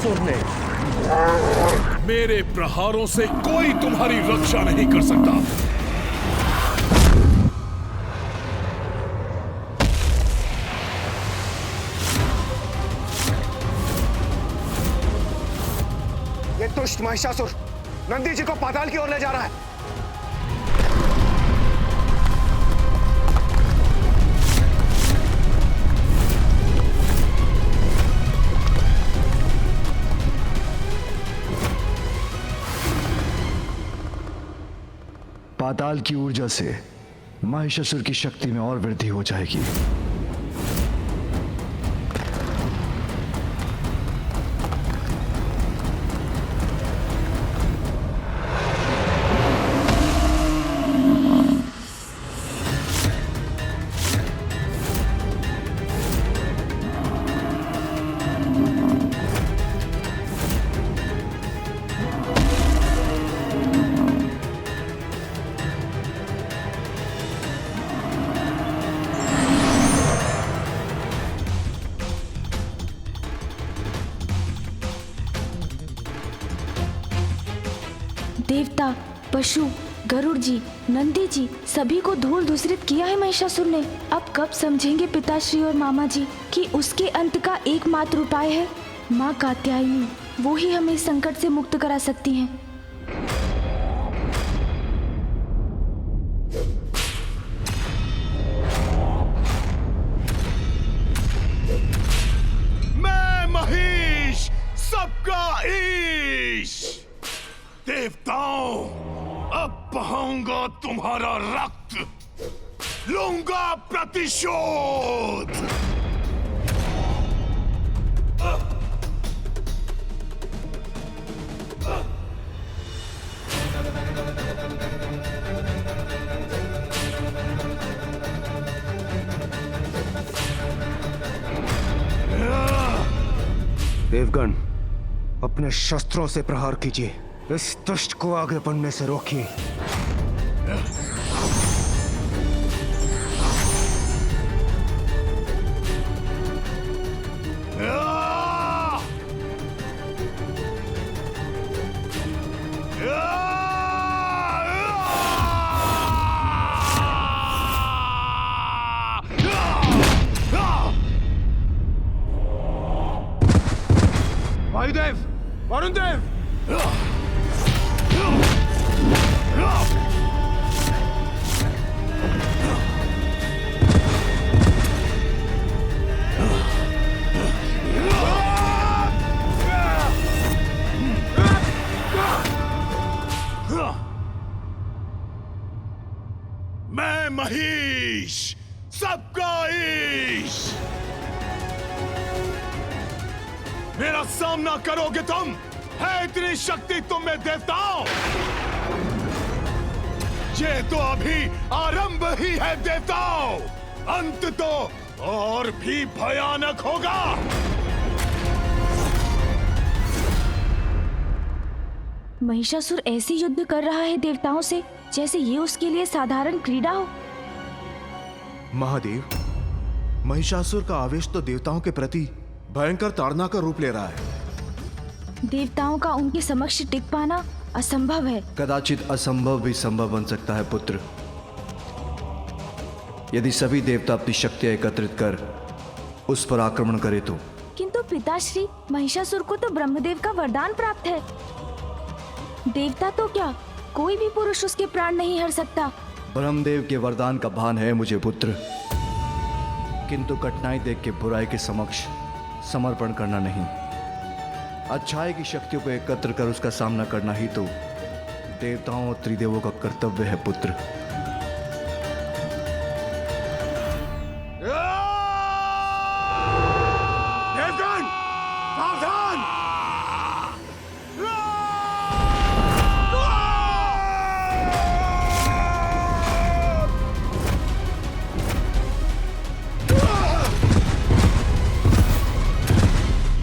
महिषासुर ने। मेरे प्रहारों से कोई तुम्हारी रक्षा नहीं कर सकता। ये दुष्ट महिषासुर नंदी जी को पाताल की ओर ले जा रहा है। पाताल की ऊर्जा से महिषासुर की शक्ति में और वृद्धि हो जाएगी। देवता, पशु, गरुड़ जी, नंदी जी सभी को धूल धूसरित किया है महिषासुर ने। अब कब समझेंगे पिताश्री और मामा जी कि उसके अंत का एकमात्र उपाय है माँ कात्यायनी। वो ही हमें इस संकट से मुक्त करा सकती हैं। मैं महिष, सबका ईश। देवताओं, अब बहाऊंगा तुम्हारा रक्त, लूंगा प्रतिशोध। देवगण, अपने शस्त्रों से प्रहार कीजिए। इस दुष्ट को आगे बढ़ने से रोकिए। वायुदेव, वरुण देव, मैं महिष, सबका ईश। मेरा सामना करोगे तुम? है इतनी शक्ति तुम में देवताओं? ये तो अभी आरंभ ही है देवताओं, अंत तो और भी भयानक होगा। महिषासुर ऐसे युद्ध कर रहा है देवताओं से जैसे ये उसके लिए साधारण क्रीड़ा हो। महादेव, महिषासुर का आवेश तो देवताओं के प्रति भयंकर ताड़ना का रूप ले रहा है। देवताओं का उनके समक्ष टिक पाना असंभव है। कदाचित असंभव भी संभव बन सकता है पुत्र, यदि सभी देवता अपनी शक्तियां एकत्रित कर उस पर आक्रमण करे तो। किंतु पिताश्री, महिषासुर को तो ब्रह्मदेव का वरदान प्राप्त है। देवता तो क्या, कोई भी पुरुष उसके प्राण नहीं हर सकता। ब्रह्मदेव के वरदान का भान है मुझे पुत्र, किंतु कठिनाई देख के बुराई के समक्ष समर्पण करना नहीं। अच्छाई की शक्तियों को एकत्र कर उसका सामना करना ही तो देवताओं और त्रिदेवों का कर्तव्य है पुत्र। देवगण, सावधान!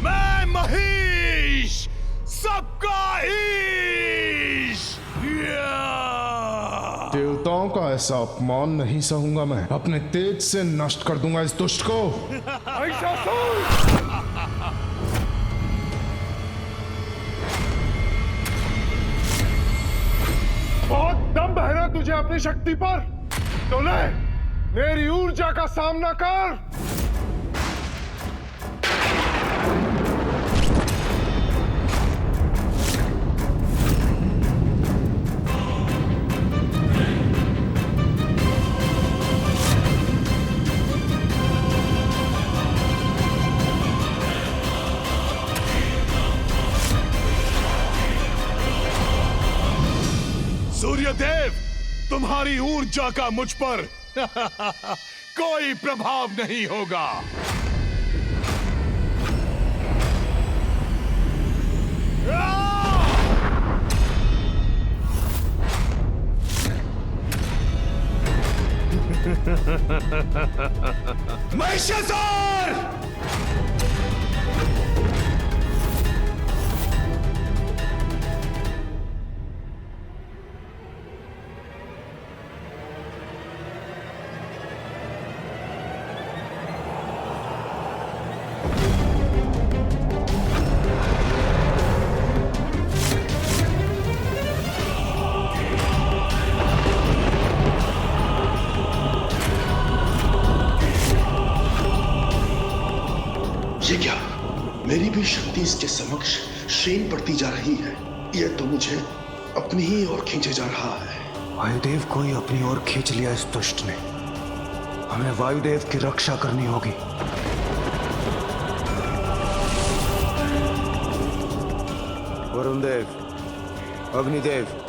मैं महिष, सबका ईश। देवताओं का ऐसा अपमान नहीं सहूंगा मैं। अपने तेज से नष्ट कर दूंगा इस दुष्ट को। तुझे अपनी शक्ति पर, तो ले मेरी ऊर्जा का सामना कर। सूर्यदेव, तुम्हारी ऊर्जा का मुझ पर कोई प्रभाव नहीं होगा। महिषासुर! ये क्या? मेरी भी शक्ति इसके समक्ष क्षीण पड़ती जा रही है। यह तो मुझे अपनी ही ओर खींचे जा रहा है। वायुदेव को ही अपनी ओर खींच लिया इस दुष्ट ने। हमें वायुदेव की रक्षा करनी होगी। वरुण देव, अग्निदेव,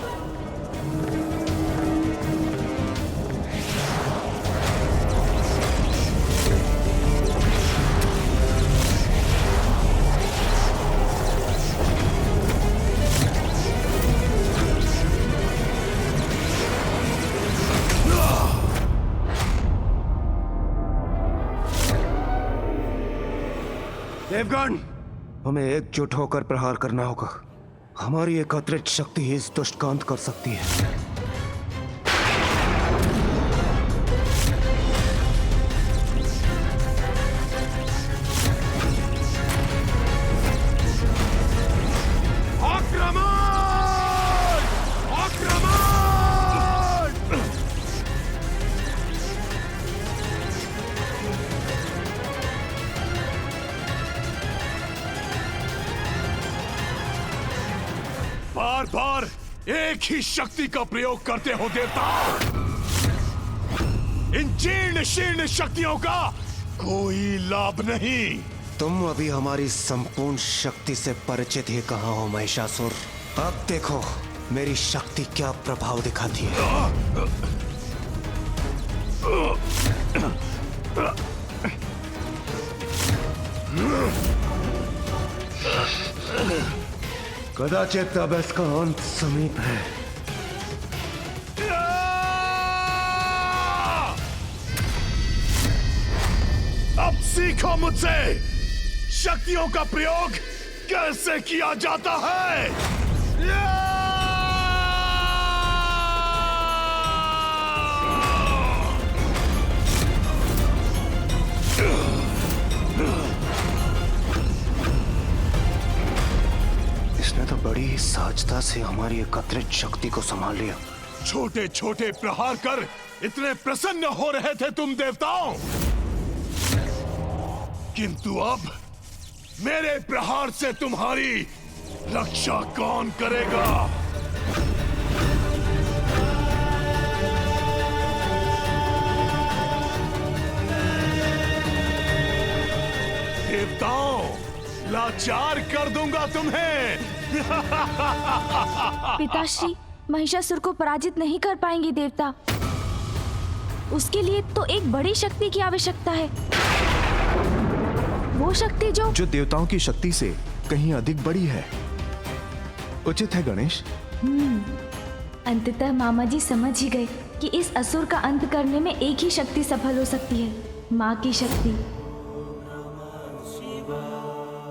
देवगण, हमें एकजुट होकर प्रहार करना होगा। हमारी एकत्रित शक्ति ही इस दुष्ट का अंत कर सकती है। बार बार एक ही शक्ति का प्रयोग करते हो देवता। इन जीर्ण शीर्ण शक्तियों का कोई लाभ नहीं। तुम अभी हमारी संपूर्ण शक्ति से परिचित ही कहाँ हो महिषासुर। अब देखो मेरी शक्ति क्या प्रभाव दिखाती है। कदाचित अब इसका अंत समीप है। अब सीखो मुझसे शक्तियों का प्रयोग कैसे किया जाता है। इसने तो बड़ी ही सहजता से हमारी एकत्रित शक्ति को संभाल लिया। छोटे छोटे प्रहार कर इतने प्रसन्न हो रहे थे तुम देवताओं, किंतु अब मेरे प्रहार से तुम्हारी रक्षा कौन करेगा। देवताओं, लाचार कर दूंगा तुम्हें। पिताश्री, महिषासुर को पराजित नहीं कर पाएंगे देवता। उसके लिए तो एक बड़ी शक्ति की आवश्यकता है। वो शक्ति जो देवताओं की शक्ति से कहीं अधिक बड़ी है। उचित है गणेश। अंततः मामा जी समझ ही गए कि इस असुर का अंत करने में एक ही शक्ति सफल हो सकती है, माँ की शक्ति।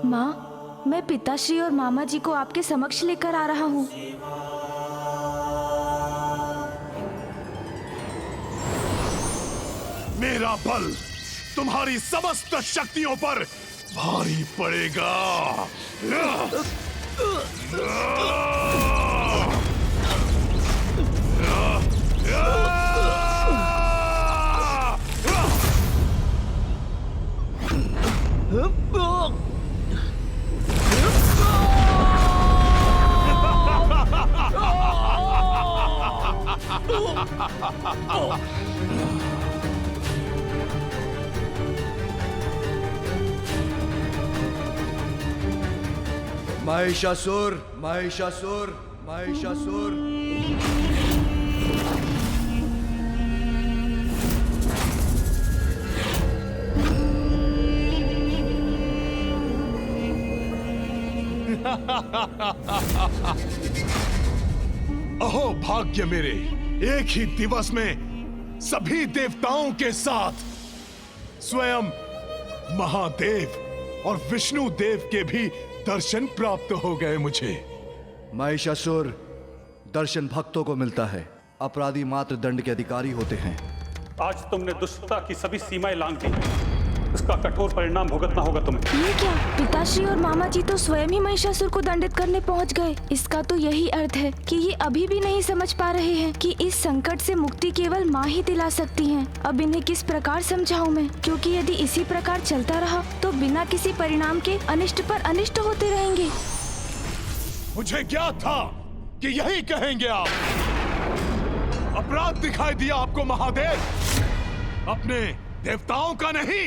माँ, मैं पिताश्री और मामा जी को आपके समक्ष लेकर आ रहा हूँ। मेरा बल तुम्हारी समस्त शक्तियों पर भारी पड़ेगा। महिषासुर, महिषासुर, महिषासुर। अहो भाग्य मेरे, एक ही दिवस में सभी देवताओं के साथ स्वयं महादेव और विष्णु देव के भी दर्शन प्राप्त हो गए मुझे। महिषासुर, दर्शन भक्तों को मिलता है, अपराधी मात्र दंड के अधिकारी होते हैं। आज तुमने दुष्टता की सभी सीमाएं लांघ दी, इसका कठोर परिणाम भुगतना होगा तुम्हें। ये क्या? पिताश्री और मामा जी तो स्वयं ही महिषासुर को दंडित करने पहुंच गए। इसका तो यही अर्थ है कि ये अभी भी नहीं समझ पा रहे हैं कि इस संकट से मुक्ति केवल माँ ही दिला सकती हैं। अब इन्हें किस प्रकार समझाऊं मैं, क्योंकि यदि इसी प्रकार चलता रहा तो बिना किसी परिणाम के अनिष्ट पर अनिष्ट होते रहेंगे। मुझे ज्ञात था कि यही कहेंगे आप। अपराध दिखाई दिया आपको महादेव, अपने देवताओं का नहीं,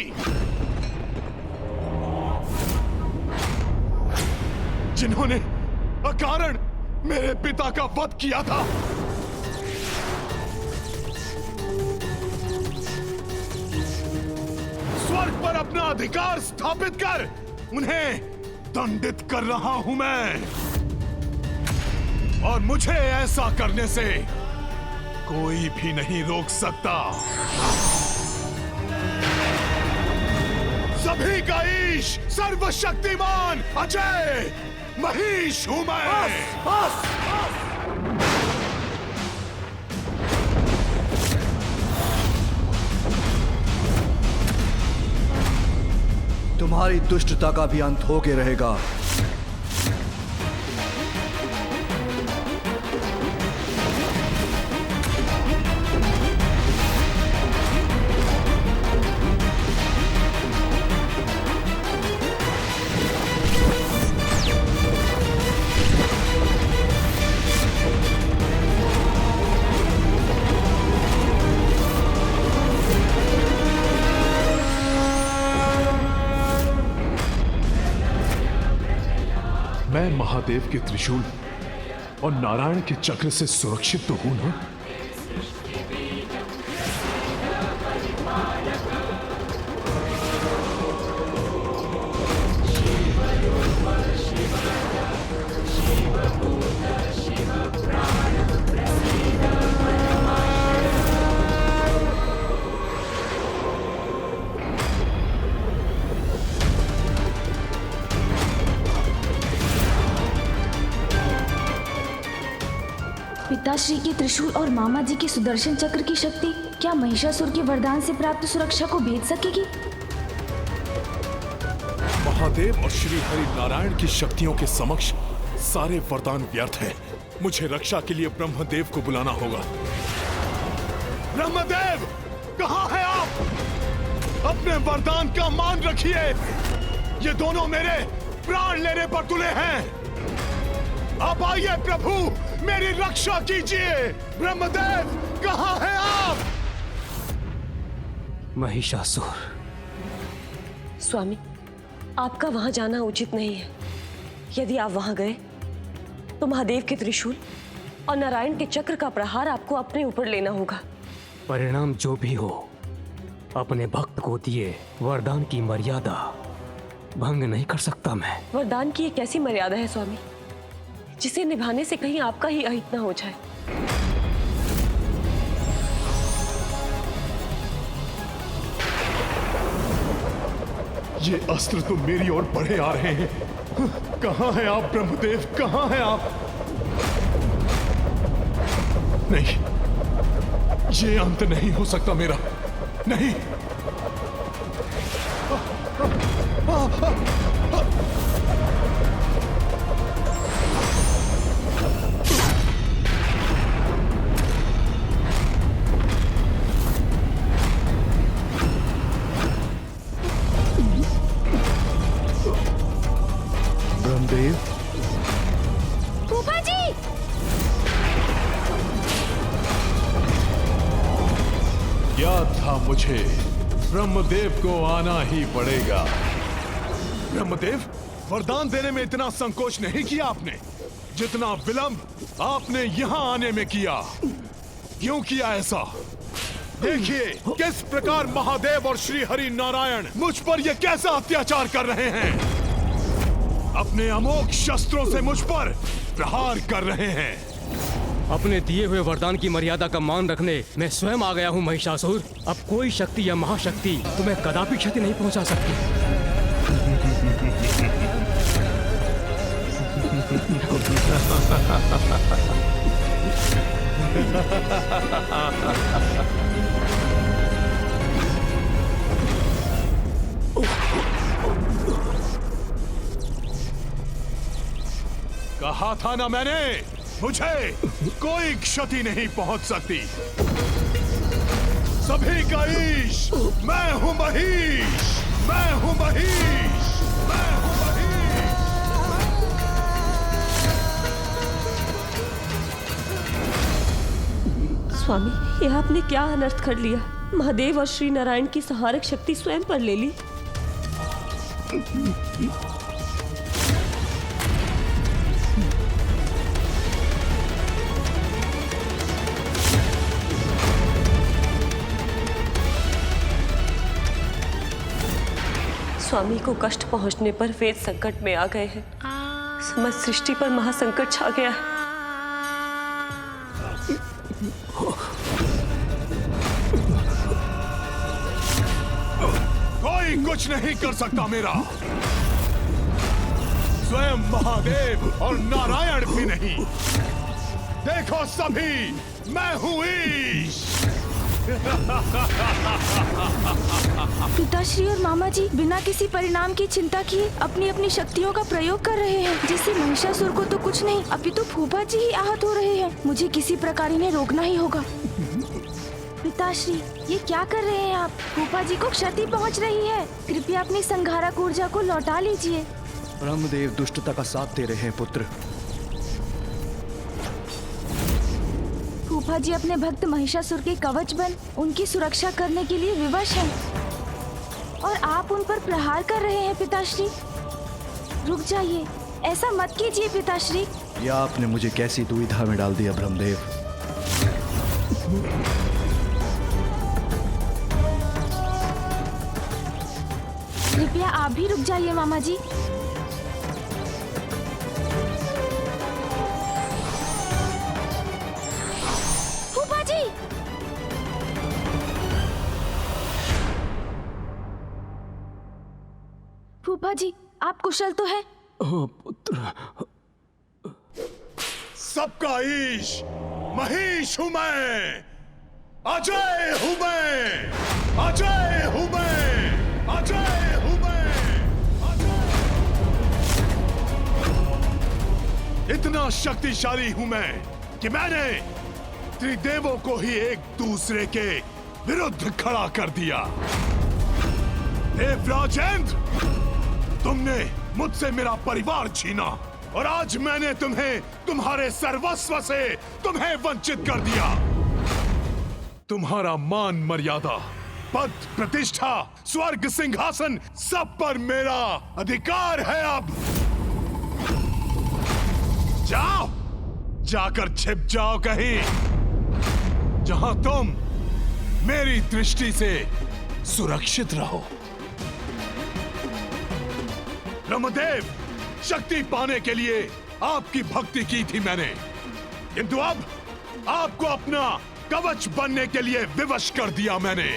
जिन्होंने अकारण मेरे पिता का वध किया था। स्वर्ग पर अपना अधिकार स्थापित कर उन्हें दंडित कर रहा हूं मैं, और मुझे ऐसा करने से कोई भी नहीं रोक सकता। सभी का ईश, सर्वशक्तिमान, अजय महिष हूं मैं। तुम्हारी दुष्टता का भी अंत होके रहेगा। मैं महादेव के त्रिशूल और नारायण के चक्र से सुरक्षित तो हूं ना? पिताश्री के त्रिशूल और मामा जी के सुदर्शन चक्र की शक्ति क्या महिषासुर के वरदान से प्राप्त सुरक्षा को भेद सकेगी? महादेव और श्री हरि नारायण की शक्तियों के समक्ष सारे वरदान व्यर्थ हैं। मुझे रक्षा के लिए ब्रह्मदेव को बुलाना होगा। ब्रह्मदेव, कहाँ हैं आप? अपने वरदान का मान रखिए। ये दोनों मेरे प्राण लेने पर तुले हैं। आप आइए प्रभु, मेरी रक्षा कीजिए। ब्रह्मदेव, कहाँ हैं आप? महिषासुर, स्वामी, आपका वहां जाना उचित नहीं है। यदि आप वहां गए तो महादेव के त्रिशूल और नारायण के चक्र का प्रहार आपको अपने ऊपर लेना होगा। परिणाम जो भी हो, अपने भक्त को दिए वरदान की मर्यादा भंग नहीं कर सकता मैं। वरदान की एक ऐसी मर्यादा है स्वामी, जिसे निभाने से कहीं आपका ही अहित न हो जाए। ये अस्त्र तो मेरी ओर बढ़े आ रहे हैं। कहां हैं आप ब्रह्मदेव, कहां हैं आप? नहीं, ये अंत नहीं हो सकता मेरा, नहीं। ब्रह्मदेव, फूफा जी! मुझे ब्रह्मदेव को आना ही पड़ेगा। ब्रह्मदेव, वरदान देने में इतना संकोच नहीं किया आपने जितना विलंब आपने यहाँ आने में किया। क्यों किया ऐसा? देखिए किस प्रकार महादेव और श्री हरि नारायण मुझ पर ये कैसा अत्याचार कर रहे हैं। अपने अमोघ शस्त्रों से मुझ पर प्रहार कर रहे हैं। अपने दिए हुए वरदान की मर्यादा का मान रखने मैं स्वयं आ गया हूँ महिषासुर। अब कोई शक्ति या महाशक्ति तुम्हें कदापि क्षति नहीं पहुंचा सकती। कहा था ना मैंने, मुझे कोई क्षति नहीं पहुंच सकती। सभी का ईश मैं हूं महीश, मैं हूं महीश, मैं हूं महीश। स्वामी, यह आपने क्या अनर्थ कर लिया? महादेव और श्री नारायण की संहारक शक्ति स्वयं पर ले ली। स्वामी को कष्ट पहुंचने पर वेद संकट में आ गए हैं। समस्त सृष्टि पर महासंकट छा गया है। कोई कुछ नहीं कर सकता मेरा। स्वयं महादेव और नारायण भी नहीं। देखो सभी, मैं हूं ईश। पिताश्री और मामा जी बिना किसी परिणाम की चिंता किए अपनी अपनी शक्तियों का प्रयोग कर रहे हैं। जिससे महिषासुर को तो कुछ नहीं, अभी तो फूफा जी ही आहत हो रहे हैं। मुझे किसी प्रकार इन्हें रोकना ही होगा। पिताश्री, ये क्या कर रहे हैं आप? फूफा जी को क्षति पहुंच रही है। कृपया अपनी संहारक ऊर्जा को लौटा लीजिए। ब्रह्मदेव दुष्टता का साथ दे रहे हैं पुत्र। फूफा जी अपने भक्त महिषासुर के कवच बन उनकी सुरक्षा करने के लिए विवश हैं और आप उन पर प्रहार कर रहे हैं। पिताश्री, रुक जाइए, ऐसा मत कीजिए पिताश्री। या आपने मुझे कैसी दुविधा में डाल दिया ब्रह्मदेव। कृपया आप भी रुक जाइए मामा जी। फूफा जी, फूफा जी, आप कुशल तो हैं? पुत्र, सबका ईश महीश हूं मैं। अजय हूं मैं, अजय हूं मैं, अजय हूं मैं, अजय। इतना शक्तिशाली हूं मैं कि मैंने त्रिदेवों को ही एक दूसरे के विरुद्ध खड़ा कर दिया। देवराजेंद्र, तुमने मुझसे मेरा परिवार छीना और आज मैंने तुम्हें तुम्हारे सर्वस्व से तुम्हें वंचित कर दिया। तुम्हारा मान मर्यादा, पद प्रतिष्ठा, स्वर्ग सिंहासन, सब पर मेरा अधिकार है। अब जाओ, जाकर छिप जाओ कहीं जहां तुम मेरी दृष्टि से सुरक्षित रहो। ब्रह्मदेव, शक्ति पाने के लिए आपकी भक्ति की थी मैंने, किंतु अब आपको अपना कवच बनने के लिए विवश कर दिया मैंने।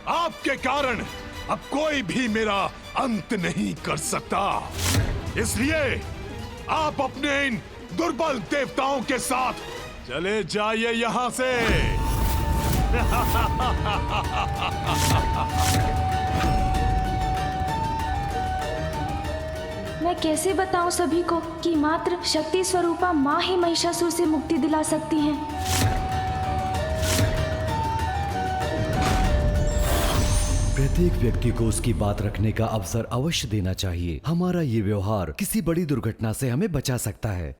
आपके कारण अब कोई भी मेरा अंत नहीं कर सकता। इसलिए आप अपने इन दुर्बल देवताओं के साथ चले जाइए यहां से। मैं कैसे बताऊं सभी को कि मात्र शक्ति स्वरूपा माँ ही महिषासुर से मुक्ति दिला सकती हैं। प्रत्येक व्यक्ति को उसकी बात रखने का अवसर अवश्य देना चाहिए। हमारा ये व्यवहार किसी बड़ी दुर्घटना से हमें बचा सकता है।